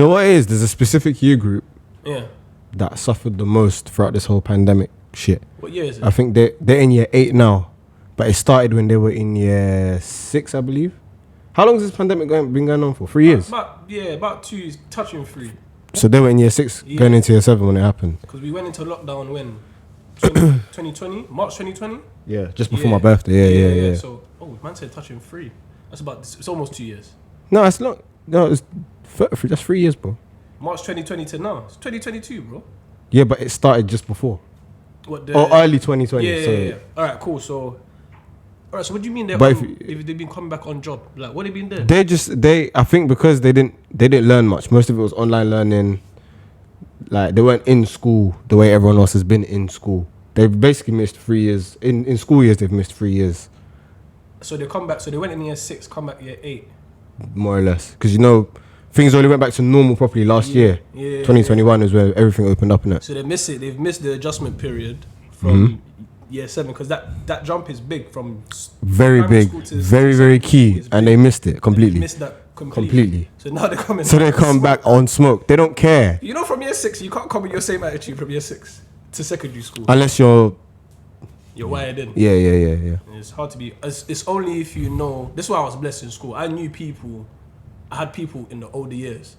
You know what it is? There's a specific year group Yeah. that suffered the most throughout this whole pandemic shit. What year is it? I think they're in year 8 now, but it started when they were in year 6, I believe. How long has this pandemic been going on for? 3 years? About 2, touching 3. So they were in year 6, going into year 7 when it happened. Because we went into lockdown when? 2020? March 2020? Yeah, just before my birthday. Yeah. So, man said touching 3. It's almost 2 years. No, it's not. No, it's that's 3 years, bro. March 2020 to now. It's 2022, bro. Yeah, but it started just before. Early 2020. Yeah. All right, cool. So, what do you mean if they've been coming back on job? Like, what have they been doing? I think because they didn't learn much. Most of it was online learning. Like, they weren't in school the way everyone else has been in school. They've basically missed 3 years. In school years, they've missed 3 years. So they come back. So they went in year 6, come back year 8. More or less. Because, things only went back to normal properly last year. 2021 is where everything opened up in it. So they miss it. They've missed the adjustment period from year 7 because that jump is big from very big, very very key, and they missed it completely. They missed that completely. So now they're coming. So they come back on smoke. They don't care. From year 6, you can't come with your same attitude from year 6 to secondary school unless you're wired in. Yeah. It's hard to be. It's only if you know. This is why I was blessed in school. I had people in the older years.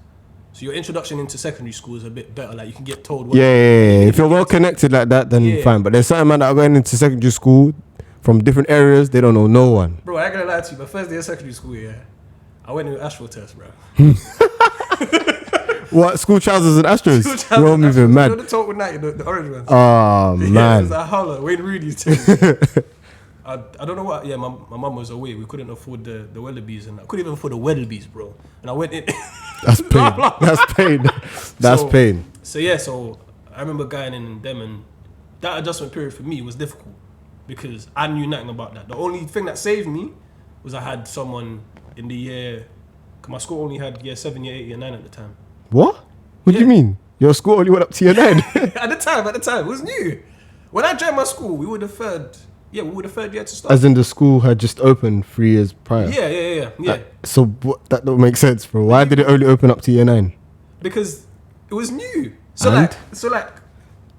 So your introduction into secondary school is a bit better. Like, you can get told what... Yeah. If you're well connected like that, then fine. But there's certain men that are going into secondary school from different areas, they don't know no one. Bro, I ain't gonna lie to you, but first day of secondary school, I went to an Astro test, bro. What? School trousers and Astros? You're moving mad. You know the total night, the orange ones? Oh, man. It was like Howler, Wayne Rooney's team. I don't know what. Yeah, my mum was away. We couldn't afford the Weatherbees, and I couldn't even afford the Weatherbees, bro. And I went in. That's pain. That's pain. That's pain. So I remember going in them, and that adjustment period for me was difficult because I knew nothing about that. The only thing that saved me was I had someone in the year. Cause my school only had year 7, year 8, year 9 at the time. What? What do you mean? Your school only went up to year 9? At the time, it was new. When I joined my school, we were the third year to start. As in the school had just opened 3 years prior? Yeah. So that don't make sense, bro. Why did it only open up to year 9? Because it was new. So like,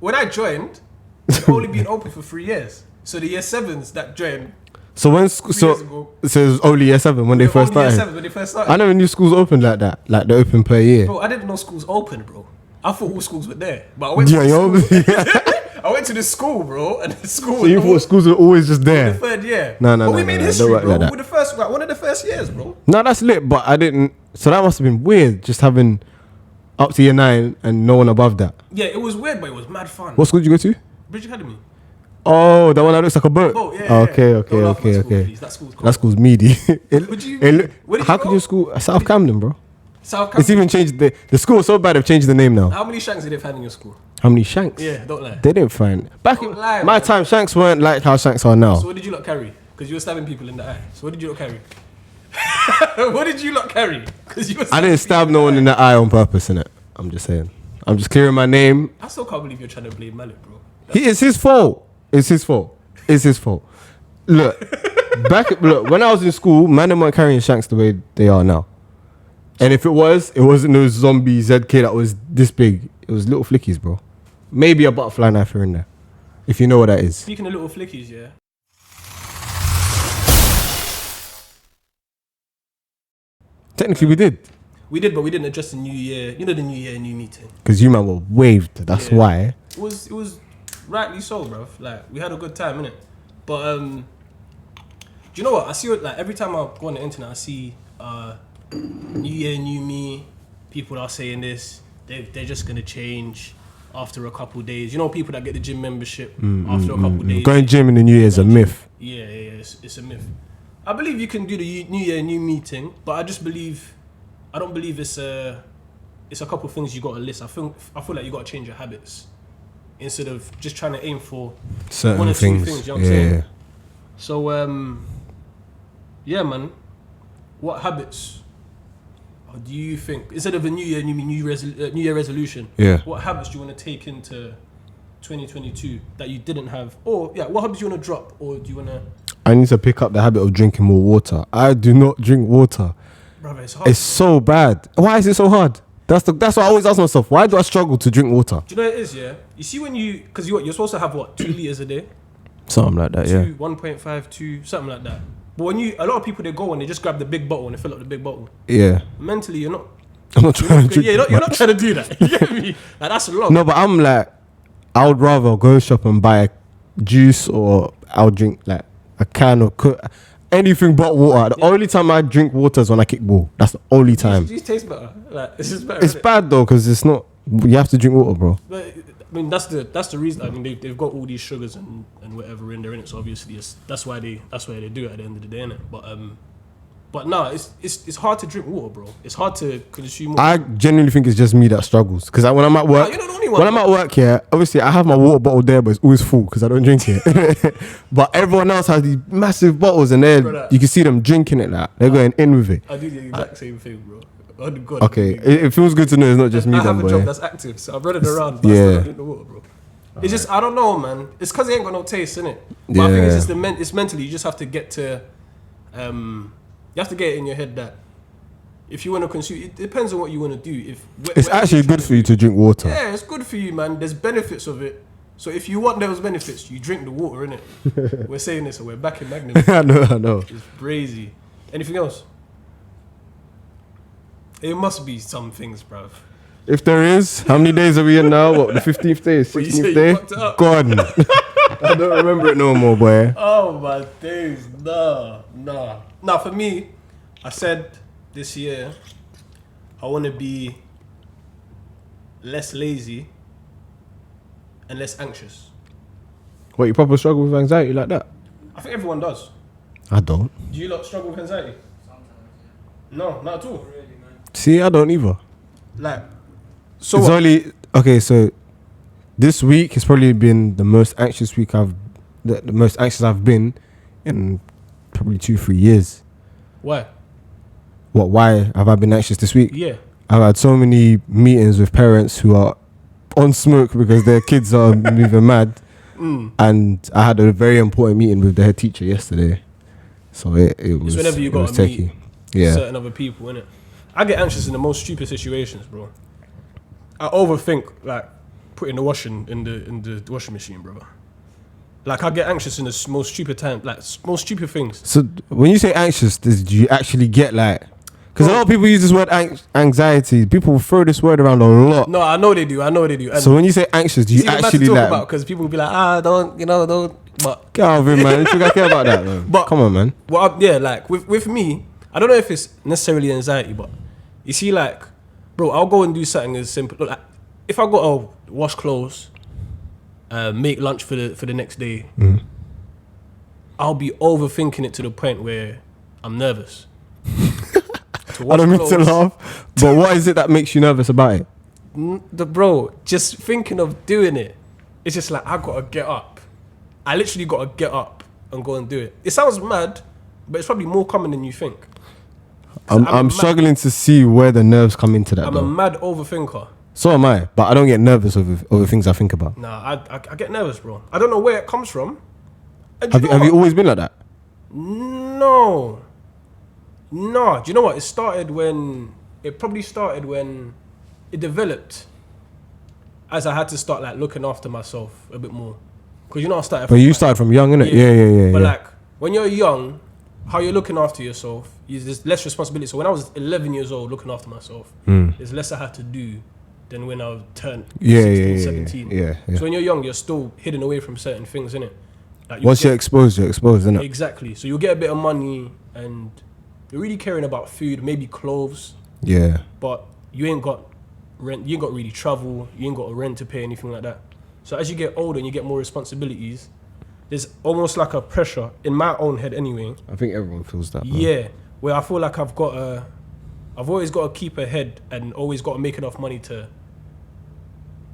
when I joined, it's only been open for 3 years. So the year 7s that joined. So when so it was only year 7 when they first started. Year 7 when they first started. I never knew schools opened like that. Like they open per year. Bro, I didn't know schools opened, bro. I thought all schools were there, but I went to I went to the school, bro, and the school. So you thought schools were always just there? The third year. No. But we made history, bro. Like We're the first, one of the first years, bro. No, that's lit, but I didn't. So that must have been weird, just having up to year 9 and no one above that. Yeah, it was weird, but it was mad fun. What school did you go to? Bridge Academy. Oh, that one that looks like a boat. Oh, yeah. Okay. That school's meaty. How could your school? South Camden, bro. South Camden. It's even changed the school is so bad they've changed the name now. How many shanks did they find in your school? How many shanks? Yeah, don't lie. They didn't find. Back in my time, shanks weren't like how shanks are now. So what did you lot carry? Because you were stabbing people in the eye. So what did you lot carry? What did you lot carry? I didn't stab no one in the eye on purpose, innit? I'm just saying. I'm just clearing my name. I still can't believe you're trying to blame Malik, bro. It's his fault. It's his fault. Look, when I was in school, man weren't carrying shanks the way they are now. And if it wasn't those zombie ZK that was this big. It was little flickies, bro. Maybe a butterfly knife here and there, if you know what that is. Speaking of little flickies, yeah. Technically, we did. We did, but we didn't address the new year. You know, the new year, new meeting. Because you man were waved. That's why. It was rightly so, bro. Like, we had a good time, innit? But do you know what? I see like every time I go on the internet, I see new year, new me. People are saying this. They're just gonna change after a couple of days. You know, people that get the gym membership after a couple of days. Going gym in the new year is a myth. Yeah, it's a myth. I believe you can do the new year, new meeting, but I don't believe it's a couple of things you got to list. I feel like you got to change your habits instead of just trying to aim for certain one or things. Two things. You know what I'm saying? So yeah, man. What habits do you think, instead of a new year, new year resolution? Yeah. What habits do you want to take into 2022 that you didn't have? Or what habits do you want to drop? Or do you want to? I need to pick up the habit of drinking more water. I do not drink water. Brother, it's hard. It's so bad. Why is it so hard? That's what I always ask myself. Why do I struggle to drink water? Do you know what it is? Yeah. You see when because you're supposed to have what 2 liters a day. Something like that, yeah. 1.5, 2, something like that. But when a lot of people they go and they just grab the big bottle and they fill up the big bottle. Yeah. Mentally, you're not. I'm not trying to drink. Yeah, you're not trying to do that. You get me? Like that's a lot. No, but I'm like, I would rather go shop and buy juice, or I'll drink like a can of anything but water. The only time I drink water is when I kick ball. That's the only time. These taste better. Like it's just better. It's bad though, because it's not. You have to drink water, bro. But I mean, that's the reason. I mean, they've got all these sugars and whatever in there, innit? So obviously, that's why they do it at the end of the day, innit? But no, it's hard to drink water, bro. It's hard to consume water. I genuinely think it's just me that struggles, because when I'm at work, you're not the only one, when I'm at work here, obviously I have my water bottle there, but it's always full because I don't drink it. But everyone else has these massive bottles, and you can see them drinking it. Like they're going in with it. I do the exact same thing, bro. Oh God. Okay, it feels good to know it's not just me. I have a job that's active, so I'm running around. But I still don't drink the water, bro. It's just I don't know, man. It's because it ain't got no taste in it. But I think it's just it's mentally. You just have to get to, you have to get it in your head that if you want to consume, it depends on what you want to do. It's actually good for you to drink water. Yeah, it's good for you, man. There's benefits of it. So if you want those benefits, you drink the water, innit? We're saying this, so we're back in Magnum. I know. It's crazy. Anything else? It must be some things, bruv. If there is, how many days are we in now? What, the 15th day, 16th day? Gone. I don't remember it no more, boy. Oh my days, nah. Now for me, I said this year I want to be less lazy and less anxious. What, you probably struggle with anxiety like that? I think everyone does. I don't. Do you lot struggle with anxiety? Sometimes, yeah. No, not at all. Really, man. See, I don't either. Like, so it's what? only okay. So this week has probably been the most anxious week the most anxious I've been in probably 2-3 years. Why? What? Why have I been anxious this week? Yeah. I've had so many meetings with parents who are on smoke because their kids are moving mad, and I had a very important meeting with the head teacher yesterday. So it was. It's whenever you got to meet certain other people, innit? I get anxious in the most stupid situations, bro. I overthink like putting the washing in the washing machine, bro. Like I get anxious in the most stupid time, like most stupid things. So when you say anxious, do you actually get like? Because a lot of people use this word anxiety. People throw this word around a lot. No, I know they do. And so when you say anxious, do you actually like? Because people will be like, don't. But get out of it, man. You care about that, man. But come on, man. Well, yeah, like with me, I don't know if it's necessarily anxiety, but you see, like, bro, I'll go and do something as simple. Look, like, if I got to wash clothes, make lunch for the next day, I'll be overthinking it to the point where I'm nervous. I don't mean to laugh, but what is it that makes you nervous about it? Bro, just thinking of doing it, it's just like I gotta get up. I literally gotta get up and go and do it. It sounds mad, but it's probably more common than you think. I'm struggling to see where the nerves come into that. I'm a mad overthinker. So am I, but I don't get nervous over things I think about. Nah, I get nervous, bro. I don't know where it comes from. Have you always been like that? No. Do you know what? It probably started when it developed as I had to start like looking after myself a bit more. Because you know I started from... But you started from young, innit? Yeah. But like, when you're young, how you're looking after yourself, there's less responsibility. So when I was 11 years old looking after myself, there's less I had to do than when I turned 16, 17. Yeah. So when you're young, you're still hidden away from certain things, innit? Like Once you're exposed, innit? Exactly. So you'll get a bit of money and you're really caring about food, maybe clothes. Yeah. But you ain't got rent, you ain't got really travel, you ain't got a rent to pay, anything like that. So as you get older and you get more responsibilities, there's almost like a pressure, in my own head anyway. I think everyone feels that, man. Yeah. Where I feel like I've always got to keep ahead and always got to make enough money to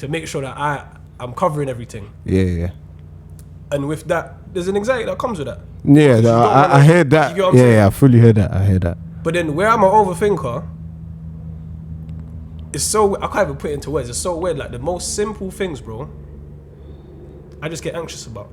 make sure that I'm covering everything. Yeah. And with that, there's an anxiety that comes with that. Yeah, I heard that. Yeah, I fully heard that. I heard that. But then where I'm an overthinker, it's so, I can't even put it into words. It's so weird. Like the most simple things, bro, I just get anxious about.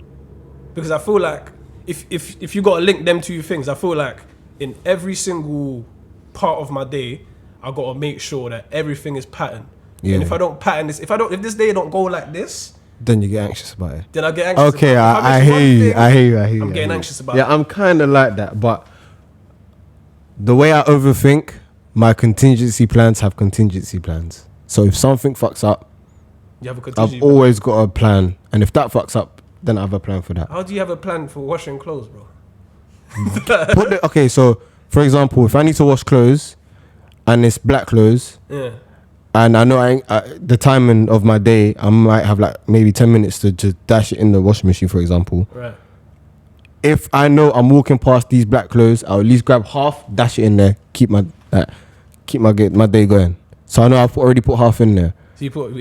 Because I feel like if you got to link them two things, I feel like in every single part of my day, I gotta make sure that everything is patterned. Yeah. And if I don't pattern this, if this day don't go like this, then you get anxious about it. then I get anxious. Okay, about it. I hear you. I hear you. I'm getting anxious about it. Yeah, I'm kind of like that, but the way I overthink, my contingency plans have contingency plans. So if something fucks up, You have a contingency I've always got a plan, and if that fucks up, then I have a plan for that. How do you have a plan for washing clothes, bro? Okay, so for example, if I need to wash clothes and it's black clothes, Yeah. and I know the timing of my day, I might have like maybe 10 minutes to just dash it in the washing machine, for example. Right. If I know I'm walking past these black clothes, I'll at least grab half, dash it in there, keep my day going. So I know I've already put half in there. So you put,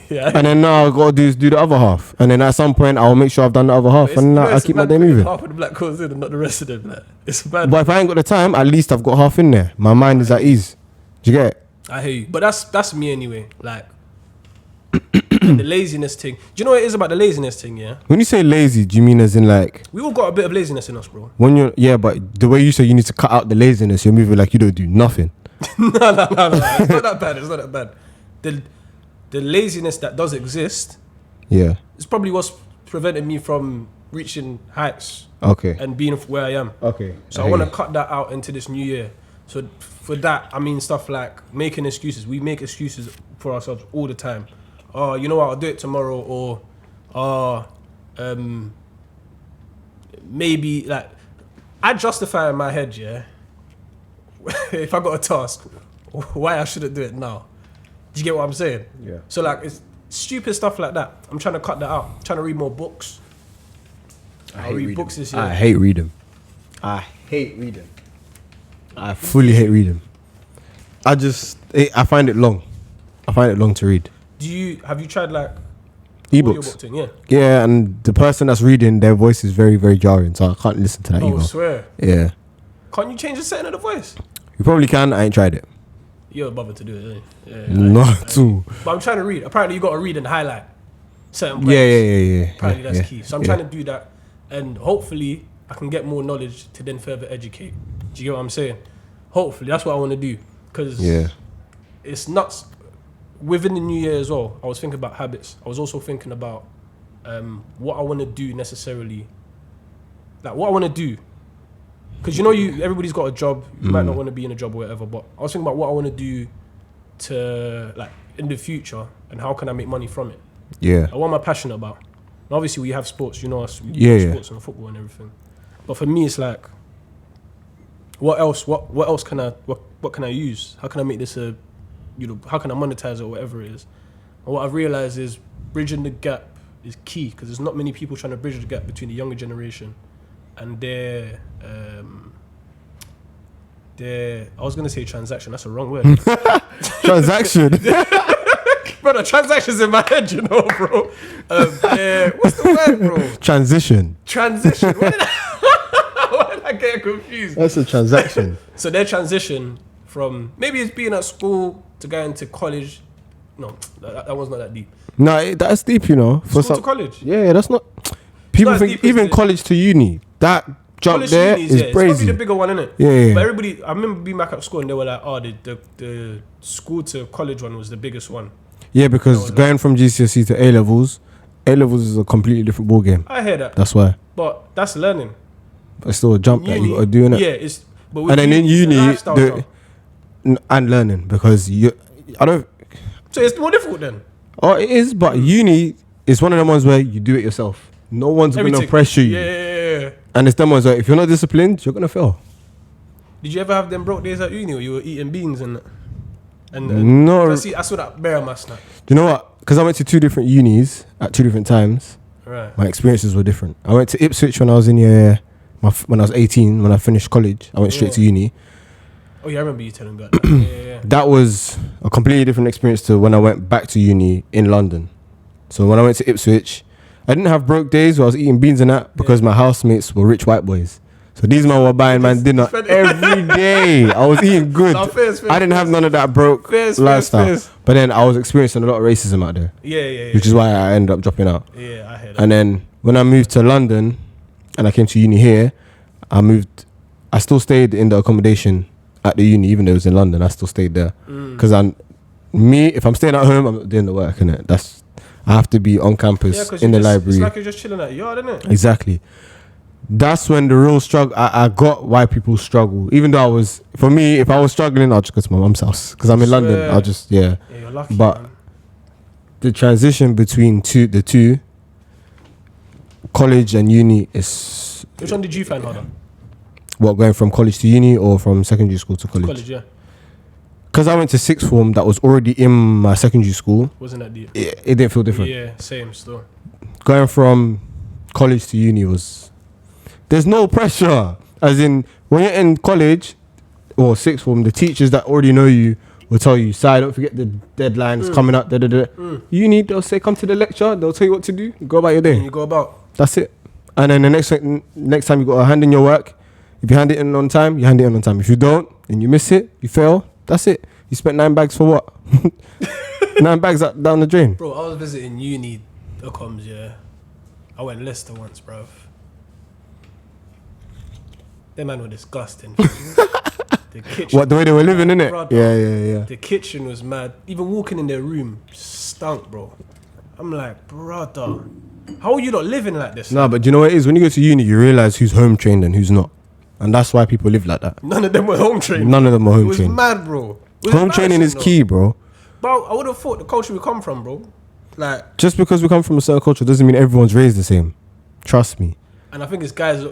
yeah. And then now I gotta do the other half. And then at some point I'll make sure I've done the other half, and I'll keep my day moving. Half of the black clothes in and not the rest of them. Like, it's bad. But if I ain't got the time, at least I've got half in there. My mind is at ease. Do you get it? I hear you. But that's me anyway. Like, the laziness thing. Do you know what it is about the laziness thing, yeah? When you say lazy, do you mean as in like We all got a bit of laziness in us, bro. when you're but the way you say you need to cut out the laziness, you're moving like you don't do nothing. No. It's not that bad. It's not that bad. The laziness that does exist Yeah. is probably what's preventing me from reaching heights Okay. and being where I am. Okay. So I want to cut that out into this new year. So for that, I mean stuff like making excuses. We make excuses for ourselves all the time. Oh, you know what? I'll do it tomorrow. Or, maybe like I justify in my head, yeah. If I got a task, why I shouldn't do it now. Do you get what I'm saying? Yeah. So like it's stupid stuff like that. I'm trying to cut that out. I'm trying to read more books. I'll read books this year. I hate reading. I fully hate reading. I find it long. I find it long to read. Have you tried like Ebooks. audiobook thing? Yeah. Yeah, and the person that's reading, their voice is very, very jarring, so I can't listen to that Oh, either. swear. Yeah. Can't you change the setting of the voice? You probably can. I ain't tried it. You're bothered to do it, ain't you? Yeah, Not too. But I'm trying to read. Apparently, you got to read and highlight certain points. Yeah. Apparently, that's yeah, key. So I'm trying to do that, and hopefully, I can get more knowledge to then further educate. Do you get what I'm saying? Hopefully, that's what I want to do. Because it's nuts. Within the new year as well, I was thinking about habits. I was also thinking about what I want to do necessarily. Like, what I want to do. Because everybody's got a job. You might not want to be in a job or whatever, but I was thinking about what I want to do to, like, in the future, and how can I make money from it. Yeah. And what am I passionate about? And obviously, we have sports, us, we Yeah, do sports and football and everything. But for me, it's like, what else? What else can what can I use? How can I make this how can I monetize it or whatever it is? And what I've realized is bridging the gap is key, because there's not many people trying to bridge the gap between the younger generation and their I was gonna say transaction. That's a wrong word. Transaction. Brother, transactions in my head, bro. What's the word, bro? Transition. Why did I get confused? That's a transaction. So their transition from maybe it's being at school to going to college. No, that one's not that deep. No, that's deep, For School to college. Yeah, that's not. People not as think deep as even the- college to uni. That jump College there unis, is It's probably crazy. the bigger one, innit? Yeah. But everybody, I remember being back at school and they were like, oh, the school to college one was the biggest one. Yeah, because going from GCSE to A levels is a completely different ball game. I hear that. That's why. But that's learning. But still a jump that you got to do, innit? Yeah, it's. But with And then in it's a uni, lifestyle job. and learning, because So it's more difficult then. Oh, it is, but uni is one of them ones where you do it yourself. No one's going to Everything. pressure you. Yeah. And it's them ones where if you're not disciplined, you're going to fail. Did you ever have them broke days at uni where you were eating beans and No. I saw that bear on my snap. Do you know what? Because I went to 2 different unis at 2 different times. Right. My experiences were different. I went to Ipswich when I was when I was 18, when I finished college. I went straight to uni. Oh yeah, I remember you telling me about that. Yeah. That was a completely different experience to when I went back to uni in London. So when I went to Ipswich, I didn't have broke days where I was eating beans and that, because my housemates were rich white boys. So these men were buying dinner every day. I was eating good. No, fair, I didn't have none of that broke lifestyle. Fair. But then I was experiencing a lot of racism out there. Yeah. Which is why I ended up dropping out. Yeah, I heard that. And then when I moved to London and I came to uni here, I still stayed in the accommodation at the uni, even though it was in London. I still stayed there because if I'm staying at home, I'm not doing the work, innit? I have to be on campus in the library. It's like you're just chilling at your yard, innit? Exactly. That's when the real struggle. I got why people struggle. Even though for me, if I was struggling, I'll just go to my mum's house because I'm in London. I'll just Yeah, you're lucky. But man. the transition between the two, college and uni is. Which one did you find harder? What, going from college to uni or from secondary school to college? College, yeah. Because I went to sixth form, that was already in my secondary school. Wasn't that deep? It didn't feel different. Yeah, same still. Going from college to uni there's no pressure. As in, when you're in college or sixth form, the teachers that already know you will tell you, "Sai, don't forget the deadlines coming up." Uni, they'll say, "Come to the lecture." They'll tell you what to do. Go about your day. And you go about. That's it. And then the next time you got to hand in your work. If you hand it in on time, you hand it in on time. If you don't, and you miss it, you fail. That's it. You spent 9 bags for what? 9 bags down the drain. Bro, I was visiting uni comms, yeah. I went Leicester once, bruv. Them man were disgusting. The kitchen. What, the way they were living, innit? Brother, Yeah. The kitchen was mad. Even walking in their room stunk, bro. I'm like, brother, how are you not living like this? Nah, but do you know what it is? When you go to uni, you realize who's home trained and who's not. And that's why people live like that. None of them were home trained. None of them are home It was trained. mad, bro. Home training is key, bro. But I would have thought the culture we come from, bro. Like, Just because we come from a certain culture doesn't mean everyone's raised the same. Trust me. and I think it's guys.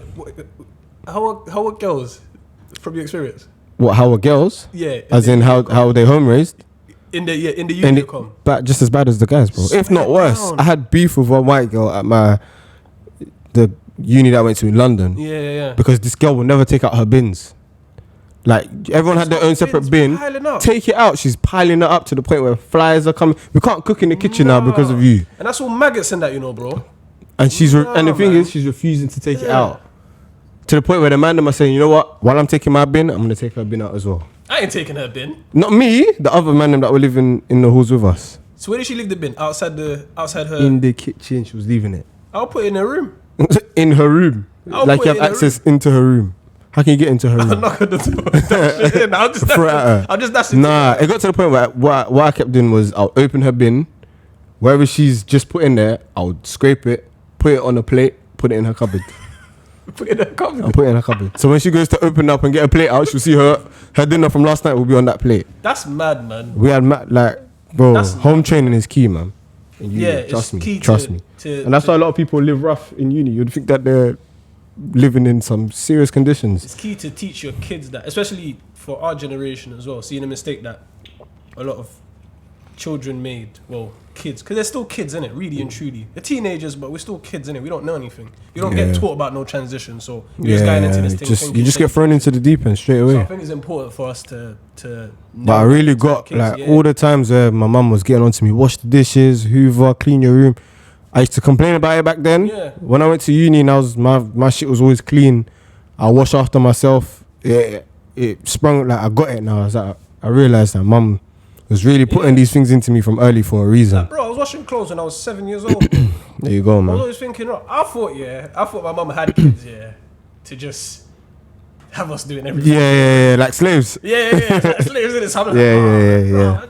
How are girls from your experience? What, how are girls? Yeah. As in how they home raised? in the uni come. But just as bad as the guys, bro. If not worse. down. I had beef with one white girl at the uni that I went to in London. Yeah. Because this girl will never take out her bins. Like, everyone had their own separate bin. Piling up. Take it out. She's piling it up to the point where flies are coming. We can't cook in the kitchen now because of you. And that's all maggots in that, bro. And and the thing man. is, she's refusing to take it out. To the point where the man them are saying, you know what? While I'm taking my bin, I'm gonna take her bin out as well. I ain't taking her bin. Not me. The other man them that were living in the halls with us. So where did she leave the bin? Outside her. In the kitchen, she was leaving it. I'll put it in her room. In her room. I'll Like put you it have in her access into her room. How can you get into her I'll room? knock on the door. I'll just dash it. Nah, it got to the point where what I kept doing was I'll open her bin, wherever she's just put in there, I'll scrape it, put it on a plate, put it in her cupboard. Put it in her cupboard. I'll put it in her cupboard. So when she goes to open up and get a plate out, she'll see her dinner from last night will be on that plate. That's mad, man. We had bro, That's home training is key, man. In uni, Yeah, trust it's me, key trust me. And that's why a lot of people live rough in uni. You'd think that they're living in some serious conditions. It's key to teach your kids that, especially for our generation as well. Seeing a mistake that a lot of children made, well, kids, because they're still kids, innit? Really and truly, they're teenagers, but we're still kids, innit? We don't know anything. You don't get taught about no transition, so you're just going into this thing. You just get thrown into the deep end straight away. So I think it's important for us to. But I really got kids, all the times where my mum was getting on to me, wash the dishes, hoover, clean your room. I used to complain about it back then. Yeah. When I went to uni and my shit was always clean, I wash after myself. It sprung, like I got it now. I realized that mum was really putting these things into me from early for a reason. Like, bro, I was washing clothes when I was 7 years old. There you go, I was man. always thinking, I thought my mum had kids, to just have us doing everything. Yeah, like slaves. Yeah. Like slaves in this. Yeah.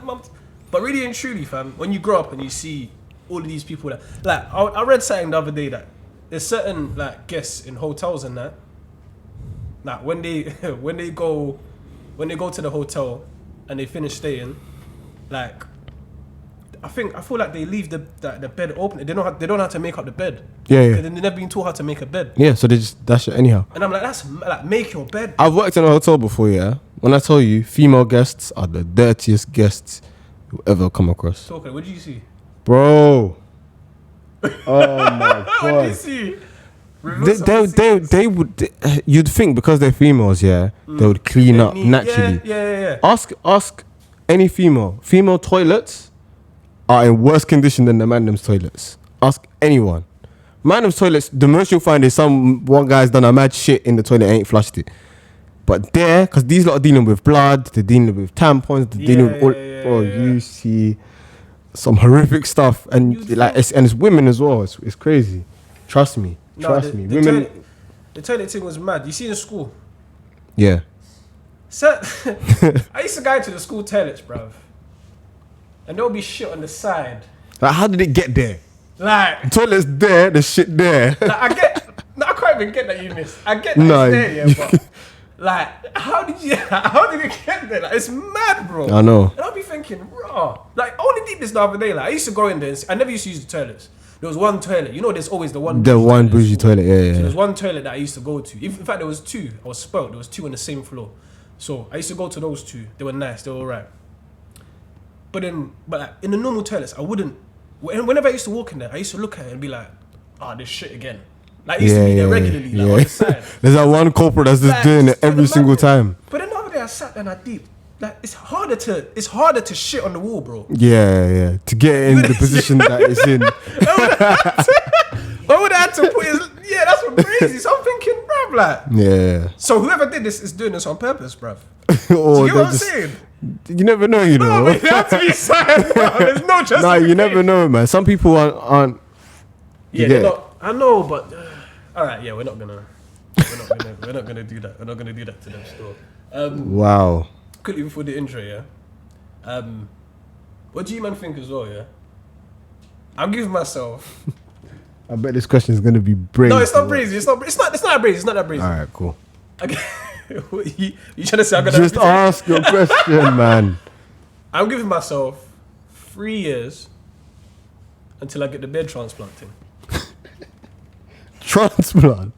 But really and truly, fam, when you grow up and you see all of these people that, like, I read something the other day that there's certain like guests in hotels and that, like when they go to the hotel and they finish staying, like I feel like they leave the bed open. They don't know how to make up the bed. Yeah. They've never been taught how to make a bed. Yeah, so they just dash it anyhow. And I'm like, that's like, make your bed. I've worked in a hotel before, yeah. When I tell you, female guests are the dirtiest guests you'll ever come across. Okay, what did you see? Bro. Oh my What did you god. see? They would. You'd think because they're females, yeah, they would clean up naturally. Yeah. Ask any female. Female toilets are in worse condition than the man them's toilets. Ask anyone. Man them's toilets, the most you'll find is one guy's done a mad shit in the toilet and ain't flushed it. But there, because these lot are dealing with blood, they're dealing with tampons, they're dealing with all. Bro, you see some horrific stuff, and it's women as well. It's crazy. Trust me. No, Trust me. the Women. toilet thing was mad. You see in school, Yeah. So, I used to go to the school toilets, bruv. And there'll be shit on the side. Like, how did it get there? Like, Toilet's there, the shit there. like I can't even get that you missed. I get that it's there, yeah, but like, how did it get there? Like, it's mad, bro. I know. And I'll be thinking, raw. Like, I only did this the other day. Like, I used to go in there. I never used to use the toilets. There was one toilet. You know, there's always the one. The one bougie toilet, yeah. So there's one toilet that I used to go to. In fact, there was two. I was spoiled. There was two on the same floor. So I used to go to those two. They were nice. They were alright. But like, in the normal toilets, I wouldn't. Whenever I used to walk in there, I used to look at it and be like, this shit again. Like, I used to be there regularly, like, on the side. There's that one corporate that's just doing it every single time. But then the other day, I sat there and I deep. Like, it's harder to shit on the wall, bro. Yeah. To get in the position that it's in. I would have had to put his... Yeah, that's what crazy. So I'm thinking, bruv, like... Yeah. So whoever did this is doing this on purpose, bruv. Or Do you get what I'm saying? You never know, you know. No, but it has to be silent, bro. There's no justification. Nah, you never know, man. Some people aren't yeah, they're not... I know, but... Alright, yeah, we're not gonna do that. We're not gonna do that to them still. Wow. Quickly before the intro, yeah. What do you man think as well, yeah? I'm giving myself... I bet this question is gonna be brazy. No, it's not brazy. It's not that brazy. It's not that brazy. Alright, cool. Okay. you trying to say I'm gonna... Just ask your question, man. I'm giving myself 3 years until I get the beard transplant thing. Transplant?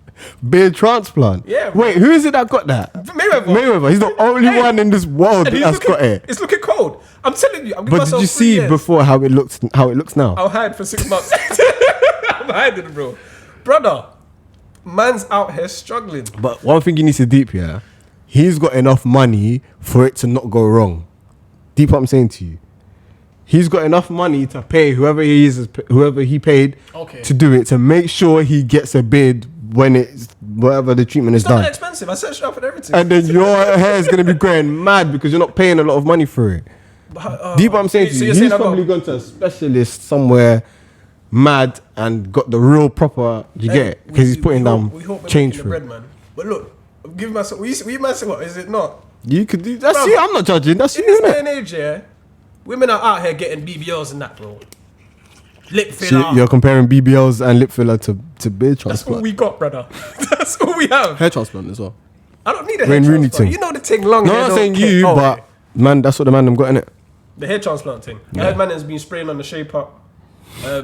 Beard transplant? Yeah. Bro. Wait, who is it that got that? Mayweather. He's the only one in this world that's got it. It's looking cold. I'm telling you. I'm giving But did myself you 3 see years. before how it looks now? I'll hide for 6 months. I'm hiding, bro. Brother, man's out here struggling. But one thing you need to deep here, he's got enough money for it to not go wrong. Deep what I'm saying to you. He's got enough money to pay whoever he paid to do it, to make sure he gets a bid when whatever the treatment is It's not done. that expensive. I searched it up and everything. And then your hair is going to be growing mad because you're not paying a lot of money for it. Deep what I'm saying to you. He's probably gone to a specialist somewhere mad and got the real proper, you get it? Because he's putting down change for it. bread, man. But look, I'm giving myself... We man say what? Is it not? You could do... That's Bro, you. I'm not judging. That's In you, this day innit? and age, yeah, women are out here getting BBLs and that, bro. Lip So filler. you're comparing BBLs and lip filler to beard That's all transplant. we got, brother. That's all we have. Hair transplant as well. I don't need a Wayne hair Rooney transplant. thing. You know the thing long No, hair I'm not don't saying care. you, Oh, but man, that's what the man them got in it. the hair transplant thing. I heard man has been spraying on the shape up. I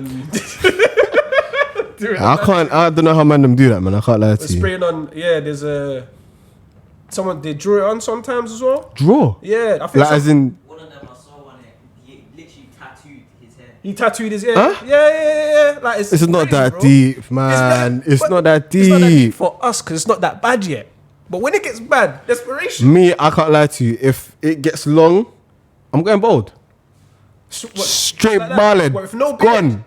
don't know how man them do that, man. I can't lie to you. Spraying on, there's a... Someone, they drew it on sometimes as well. Draw? Yeah, I think Like as in... One of them I saw on it, he literally tattooed his hair. he tattooed his ear. Huh? Yeah. Like, It's not crazy, that bro. deep, man. It's but not that It's not that deep deep. for us because it's not that bad yet. But when it gets bad, desperation. Me, I can't lie to you. If it gets long, I'm going bald. What, Straight like that? ballad. What, with no beard? Gone.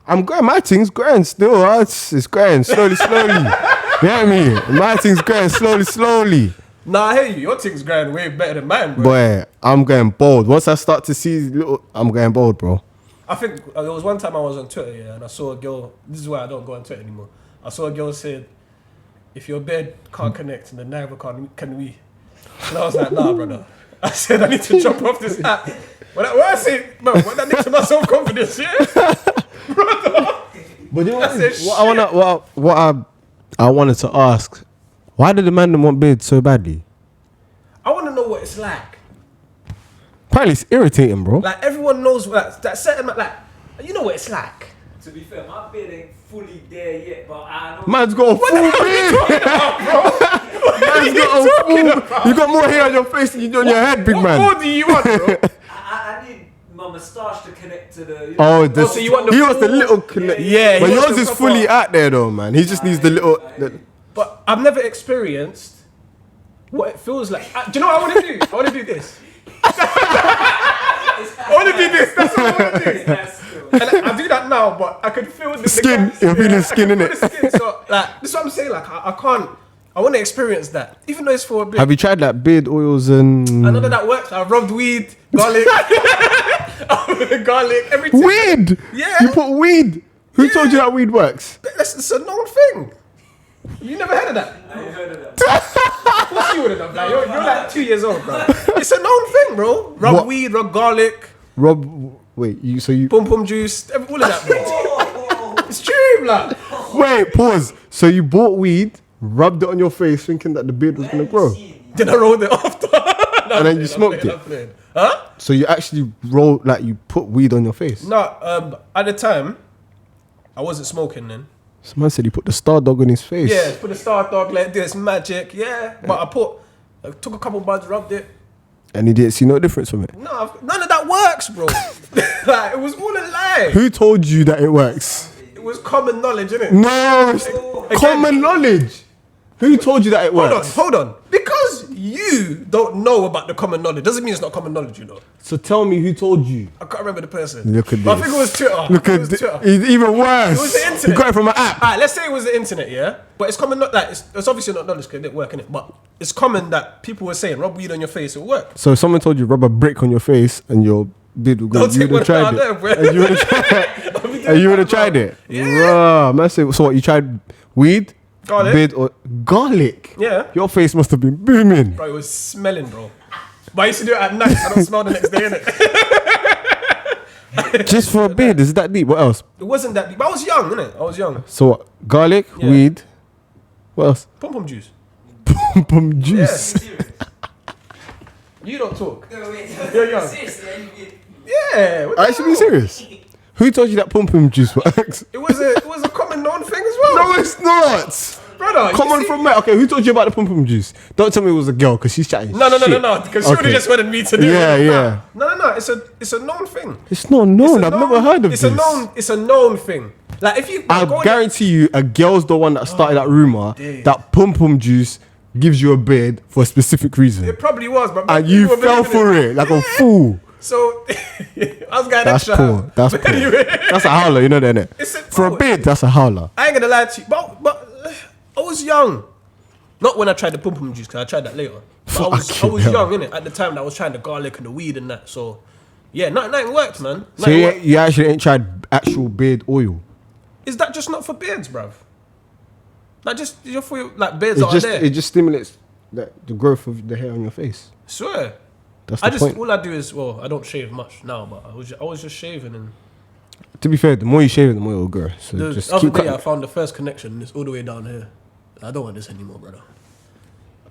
I'm going. My thing's growing still. It's growing slowly. You know what I mean? My thing's growing slowly. Nah, I hear you. Your thing's growing way better than mine, bro. Boy, I'm going bald. Once I start to see I'm going bald, bro. I think there was one time I was on Twitter, and I saw a girl. This is why I don't go on Twitter anymore. I saw a girl said, "If your bed can't connect, then neither can we." And I was like, "Nah, brother." I said, "I need to jump off this app." When I say, "No," when that needs to my self confidence, yeah, brother. But you know I said, what I wanted to ask, why did the man want beard so badly? I want to know what it's like. Apparently it's irritating, bro. Like everyone knows that certain like you know what it's like. To be fair, my beard ain't fully there yet, but I know. Man's got a full beard. Man's got a full. You got more hair on your face than you do on your head, big man. What more do you want, bro? I need my moustache to connect to the. Oh, so you want the he wants the full- little connect. Yeah, But he wants yours the is proper- fully out there though, man. He just needs the little. But I've never experienced what it feels like. Do you know what I want to do? I want to do this. I want to do this. That's what I want to do. And I do that now, but I could feel the Skin. gaps. You're feeling skin, I can innit? feel the skin. So, like, this is what I'm saying. Like, I can't. I want to experience that, even though it's for a bit. Have you tried like beard oils and I know that works. I've rubbed weed, garlic, everything. weed? Yeah. You put weed. Who told you that weed works? It's a known thing. You never heard of that? I heard of that. Of course you would have done. Like, you're like 2 years old, bro. It's a known thing, bro. Rub What? weed, rub garlic, Wait, you pum pum juice, all of that, bro. It's true, blood. wait, pause. So you bought weed, rubbed it on your face, thinking that the beard was gonna grow, Then I rolled it after. and then you smoked it. Huh? So you actually rolled, like you put weed on your face. No, at the time, I wasn't smoking then. Some man said he put the star dog on his face. Yeah, put the star dog like this, magic, yeah. But I took a couple buds, rubbed it. And he didn't see no difference from it. No, none of that works, bro. Like, it was all a lie. Who told you that it works? It was common knowledge, innit? No, it's common knowledge. Who told you that it works? Hold on. Because you don't know about the common knowledge doesn't mean it's not common knowledge, you know. So tell me who told you. I can't remember the person. Look at But I this. think it was Twitter. Look at Twitter. it's even worse. It was the internet. You got it from an app. Alright, let's say it was the internet, yeah? But it's common, not like, it's obviously not knowledge because it didn't work, innit? But it's common that people were saying, rub weed on your face, it'll work. So if someone told you rub a brick on your face and your beard will go, Don't you take would have one tried out it. there, bro. And you would have tried, and you would have tried it. Yeah. Bruh, man, so what, you tried weed? Garlic. Beard or garlic? Yeah. Your face must have been booming. Bro, it was smelling, bro. But I used to do it at night, I don't smell the next day, innit? Just for a beard, is it that deep? What else? It wasn't that deep. But I was young, innit? I was young. So what? Garlic, Yeah. weed. What else? Pum pum juice. Pum juice. You don't talk. No, wait. You're young. Seriously, Yeah. what the Are you being hell? serious? Who told you that pum pum juice works? It was a common known thing as well. No, it's not. Brother, Come you on see- from where? Okay, who told you about the pum pum juice? Don't tell me it was a girl because she's chatting. No, shit. because she would have just wanted me to do Yeah, it. yeah. No. It's a known thing. It's not known. It's a I've known- never heard of it's this. It's a known thing. Like if you, I go on- guarantee you, a girl's the one that started that rumor days. that pum pum juice gives you a beard for a specific reason, it probably was, but and you were fell believing for it like a fool. So I was going That's extra. poor. That's But poor. anyway, That's a howler, you know that, innit? It's a- For a beard, that's a howler. I ain't gonna lie to you, but I was young. Not when I tried the pum pum juice, because I tried that later. But I was Fucking hell. young, innit? At the time that I was trying the garlic and the weed and that. So yeah, nothing worked, man. So Nothing worked. you actually ain't tried actual beard oil. Is that just not for beards, bruv? Like just you're for your, like beards It are just there. it just stimulates the growth of the hair on your face. Swear. That's I the just point. all I do is I don't shave much now, but I was just shaving and To be fair, the more you shave it, the more it will grow. So the just other keep day cutting. I found the first connection and it's all the way down here. I don't want this anymore, brother.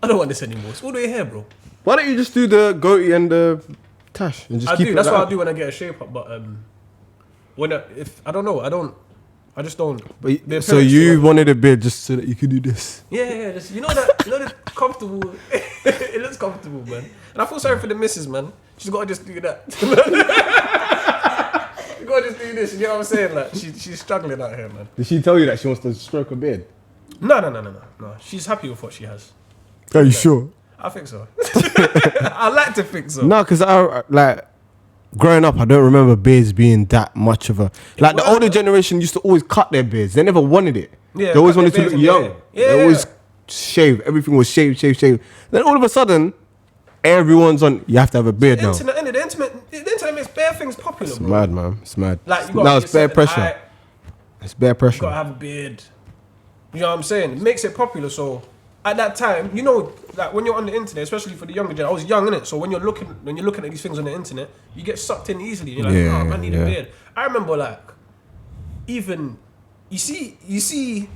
I don't want this anymore. It's all the way here, bro. Why don't you just do the goatee and the tash and just I keep do. it That's like what I that? do when I get a shape up. But when I don't know, I just don't. But, the so appearance you to it. wanted a beard just so that you could do this. Yeah. Just, you know the comfortable. It looks comfortable, man. And I feel sorry for the missus, man. She's got to just do that. You got to just do this. You know what I'm saying? Like she's struggling out here, man. Did she tell you that she wants to stroke a beard? No. She's happy with what she has. Are you sure? I think so. I like to think so. No, because I like growing up, I don't remember beards being that much of a like the was, older man. generation used to always cut their beards. They never wanted it. Yeah, they always cut wanted their to look beards young. in the hair. They Yeah. always shave. Everything was shave. Then all of a sudden, everyone's on. You have to have a beard now. The internet makes bare things popular, It's bro. mad, man. It's mad. Like you got Now it's bare pressure. It's bare You pressure. gotta have a beard. You know what I'm saying? It makes it popular. So at that time, you know, like when you're on the internet, especially for the younger generation, I was young, innit? So when you're looking at these things on the internet, you get sucked in easily. You're like, Yeah, oh, I need yeah. a beard. I remember like, even you see,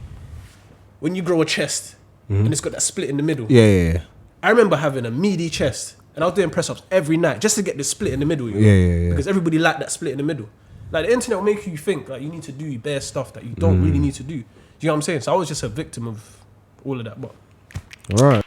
when you grow a chest and it's got that split in the middle. Yeah. I remember having a meaty chest and I was doing press ups every night just to get the split in the middle. You know? Yeah. Because everybody liked that split in the middle. Like the internet will make you think like you need to do bare stuff that you don't really need to do. Do you know what I'm saying? So I was just a victim of all of that. But All right.